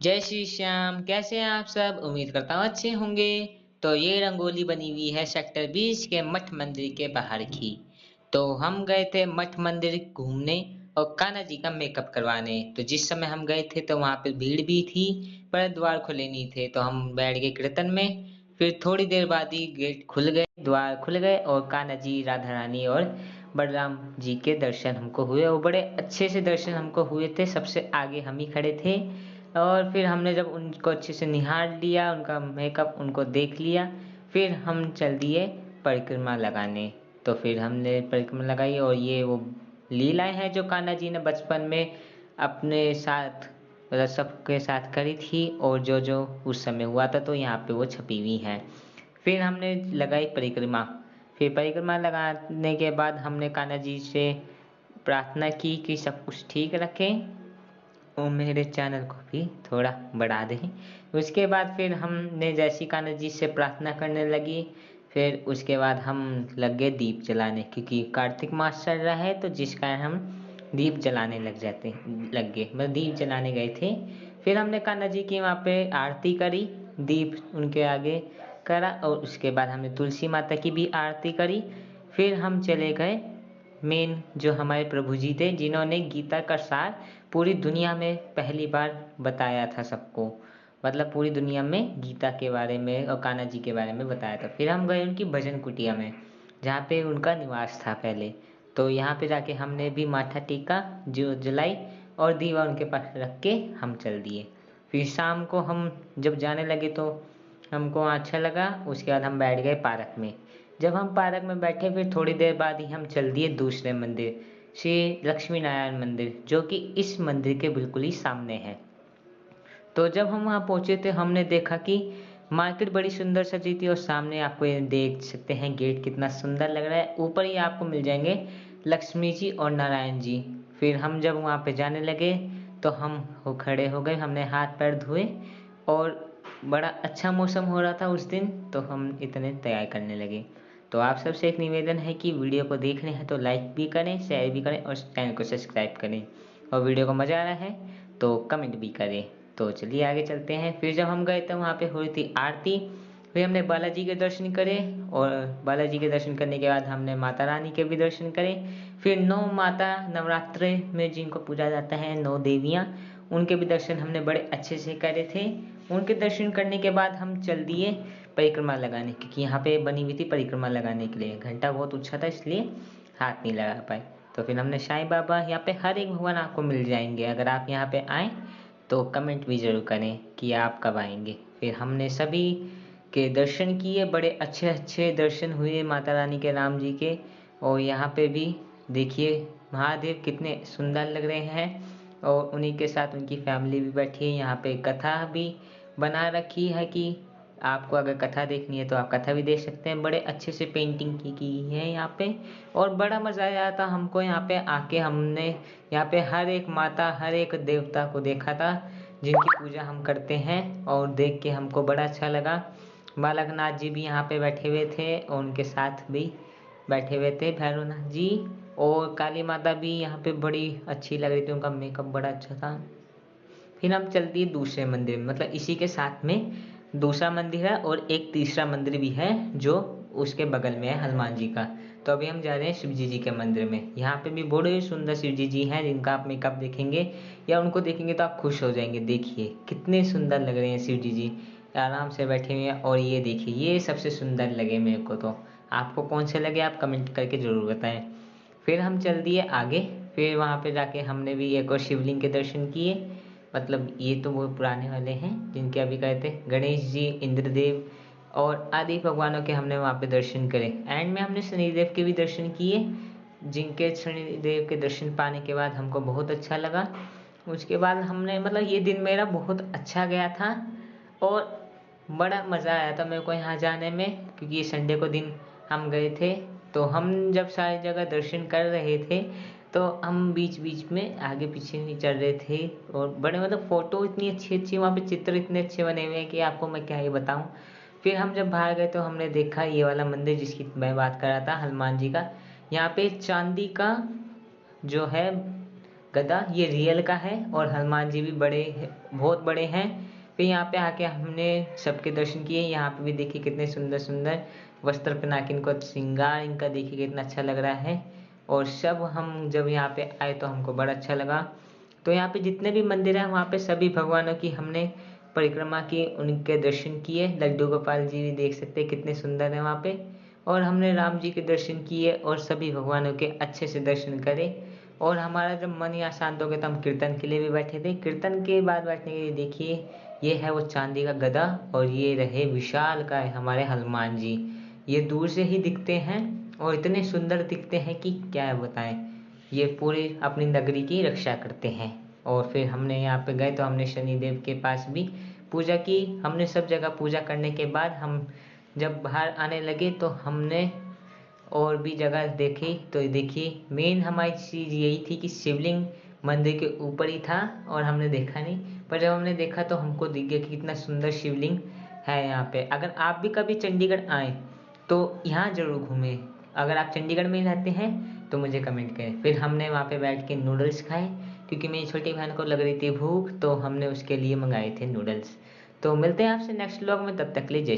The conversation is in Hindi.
जय श्री श्याम। कैसे हैं आप सब? उम्मीद करता हूँ अच्छे होंगे। तो ये रंगोली बनी हुई है सेक्टर 20 के मठ मंदिर के बाहर की। तो हम गए थे मठ मंदिर घूमने और कान्हा जी का मेकअप करवाने। तो जिस समय हम गए थे तो वहाँ पे भीड़ भी थी, पर द्वार खुले नहीं थे। तो हम बैठ गए कीर्तन में। फिर थोड़ी देर बाद ही गेट खुल गए, द्वार खुल गए और कान्हा जी, राधा रानी और बलराम जी के दर्शन हमको हुए और बड़े अच्छे से दर्शन हमको हुए थे। सबसे आगे हम ही खड़े थे। और फिर हमने जब उनको अच्छे से निहार लिया, उनका मेकअप उनको देख लिया, फिर हम चल दिए परिक्रमा लगाने। तो फिर हमने परिक्रमा लगाई और ये वो लीलाएं हैं जो कान्हा जी ने बचपन में अपने साथ, मतलब सबके साथ करी थी, और जो जो उस समय हुआ था तो यहाँ पे वो छपी हुई हैं। फिर हमने लगाई परिक्रमा। फिर परिक्रमा लगाने के बाद हमने कान्हा जी से प्रार्थना की कि सब कुछ ठीक रखें और मेरे चैनल को भी थोड़ा बढ़ा दें। उसके बाद फिर हमने जैसी कान्हा जी से प्रार्थना करने लगी, फिर उसके बाद हम लग गए दीप जलाने, क्योंकि कार्तिक मास चल रहा है तो जिस कारण हम दीप जलाने लग गए, मतलब दीप जलाने गए थे। फिर हमने कान्हा जी की वहाँ पे आरती करी, दीप उनके आगे करा, और उसके बाद हमने तुलसी माता की भी आरती करी। फिर हम चले गए मेन, जो हमारे प्रभु जी थे जिन्होंने गीता का सार पूरी दुनिया में पहली बार बताया था सबको, मतलब पूरी दुनिया में गीता के बारे में और कान्हा जी के बारे में बताया था। फिर हम गए उनकी भजन कुटिया में, जहाँ पे उनका निवास था पहले। तो यहाँ पे जाके हमने भी माथा टीका, जो जलाई और दीवा उनके पास रख के हम चल दिए। फिर शाम को हम जब जाने लगे तो हमको अच्छा लगा। उसके बाद हम बैठ गए पार्क में। जब हम पार्क में बैठे फिर थोड़ी देर बाद ही हम चल दिए दूसरे मंदिर, श्री लक्ष्मी नारायण मंदिर, जो कि इस मंदिर के बिल्कुल ही सामने है। तो जब हम वहाँ पहुँचे थे हमने देखा कि मार्केट बड़ी सुंदर सजी थी, और सामने आपको ये देख सकते हैं गेट कितना सुंदर लग रहा है। ऊपर ही आपको मिल जाएंगे लक्ष्मी जी और नारायण जी। फिर हम जब वहाँ पे जाने लगे तो हम खड़े हो गए, हमने हाथ पैर धोए, और बड़ा अच्छा मौसम हो रहा था उस दिन, तो हम इतने तैयार करने लगे। तो आप सबसे एक निवेदन है कि वीडियो को देख रहे हैं तो लाइक भी करें, शेयर भी करें और चैनल को सब्सक्राइब करें, और वीडियो को मज़ा आ रहा है तो कमेंट भी करें। तो चलिए आगे चलते हैं। फिर जब हम गए थे वहाँ पे हुई थी आरती। फिर हमने बालाजी के दर्शन करे, और बालाजी के दर्शन करने के बाद हमने माता रानी के भी दर्शन करे। फिर 9 माता नवरात्रे में जिनको पूजा जाता है, 9 देवियाँ, उनके भी दर्शन हमने बड़े अच्छे से करे थे। उनके दर्शन करने के बाद हम चल दिए परिक्रमा लगाने, क्योंकि यहाँ पे बनी हुई थी परिक्रमा लगाने के लिए। घंटा बहुत ऊंचा था इसलिए हाथ नहीं लगा पाए। तो फिर हमने साईं बाबा, यहाँ पे हर एक भगवान आपको मिल जाएंगे, अगर आप यहाँ पे आएँ तो कमेंट भी ज़रूर करें कि आप कब आएंगे। फिर हमने सभी के दर्शन किए, बड़े अच्छे अच्छे दर्शन हुए माता रानी के, राम जी के। और यहाँ पे भी देखिए महादेव कितने सुंदर लग रहे हैं, और उन्हीं के साथ उनकी फैमिली भी बैठी है। यहाँ पे कथा भी बना रखी है कि आपको अगर कथा देखनी है तो आप कथा भी देख सकते हैं। बड़े अच्छे से पेंटिंग की है यहाँ पे, और बड़ा मज़ा आया था हमको यहाँ पे आके। हमने यहाँ पे हर एक माता, हर एक देवता को देखा था जिनकी पूजा हम करते हैं, और देख के हमको बड़ा अच्छा लगा। बालकनाथ जी भी यहाँ पे बैठे हुए थे, और उनके साथ भी बैठे हुए थे भैरवनाथ जी, और काली माता भी यहाँ पे बड़ी अच्छी लग रही थी, उनका मेकअप बड़ा अच्छा था। फिर हम चल दिए दूसरे मंदिर में, मतलब इसी के साथ में दूसरा मंदिर है और एक तीसरा मंदिर भी है जो उसके बगल में है, हनुमान जी का। तो अभी हम जा रहे हैं शिव जी के मंदिर में। यहाँ पे भी बड़े सुंदर शिव जी हैं, जिनका आप मेकअप देखेंगे या उनको देखेंगे तो आप खुश हो जाएंगे। देखिए कितने सुंदर लग रहे हैं शिव जी, आराम से बैठे हुए हैं। और ये देखिए, ये सबसे सुंदर लगे मेरे को। तो आपको कौन से लगे आप कमेंट करके ज़रूर बताएं। फिर हम चल दिए आगे। फिर वहाँ पे जाके हमने भी एक और शिवलिंग के दर्शन किए, मतलब ये तो वो पुराने वाले हैं जिनके अभी गए थे, गणेश जी, इंद्रदेव और आदि भगवानों के हमने वहाँ पे दर्शन करे। एंड में हमने शनिदेव के भी दर्शन किए, जिनके शनिदेव के दर्शन पाने के बाद हमको बहुत अच्छा लगा। उसके बाद हमने, मतलब ये दिन मेरा बहुत अच्छा गया था, और बड़ा मज़ा आया था मेरे को यहाँ जाने में, क्योंकि ये संडे को दिन हम गए थे। तो हम जब सारी जगह दर्शन कर रहे थे तो हम बीच बीच में आगे पीछे नहीं चल रहे थे, और बड़े, मतलब फ़ोटो इतनी अच्छी अच्छी वहाँ पे, चित्र इतने अच्छे बने हुए हैं कि आपको मैं क्या ही बताऊँ। फिर हम जब बाहर गए तो हमने देखा ये वाला मंदिर जिसकी मैं बात कर रहा था, हनुमान जी का। यहाँ पे चांदी का जो है गदा ये रियल का है और हनुमान जी भी बहुत बड़े हैं। फिर यहाँ पे आके हमने सबके दर्शन किए। यहाँ पे भी देखिए कितने सुंदर सुंदर वस्त्र पहना के इनको श्रृंगार इनका देखिए कितना अच्छा लग रहा है। और सब हम जब यहाँ पे आए तो हमको बड़ा अच्छा लगा। तो यहाँ पे जितने भी मंदिर हैं वहाँ पे सभी भगवानों की हमने परिक्रमा की, उनके दर्शन किए। लड्डू गोपाल जी भी देख सकते हैं कितने सुंदर हैं वहाँ पे। और हमने राम जी के दर्शन किए और सभी भगवानों के अच्छे से दर्शन करे। और हमारा जब मन यहाँ शांत हो गया तो हम कीर्तन के लिए भी बैठे थे। कीर्तन के बाद बैठने के लिए देखिए ये है वो चांदी का गदा और ये रहे विशाल का है हमारे हनुमान जी। ये दूर से ही दिखते हैं और इतने सुंदर दिखते हैं कि क्या बताएं। ये पूरे अपनी नगरी की रक्षा करते हैं। और फिर हमने यहाँ पे गए तो हमने शनिदेव के पास भी पूजा की। हमने सब जगह पूजा करने के बाद हम जब बाहर आने लगे तो हमने और भी जगह देखी। तो देखिए मेन हमारी चीज़ यही थी कि शिवलिंग मंदिर के ऊपर ही था और हमने देखा नहीं, पर जब हमने देखा तो हमको दिख गया कि कितना सुंदर शिवलिंग है यहाँ पे। अगर आप भी कभी चंडीगढ़ आए तो यहाँ ज़रूर घूमें। अगर आप चंडीगढ़ में रहते हैं तो मुझे कमेंट करें। फिर हमने वहाँ पे बैठ के नूडल्स खाए क्योंकि मेरी छोटी बहन को लग रही थी भूख, तो हमने उसके लिए मंगाए थे नूडल्स। तो मिलते हैं आपसे नेक्स्ट व्लॉग में, तब तक के लिए जय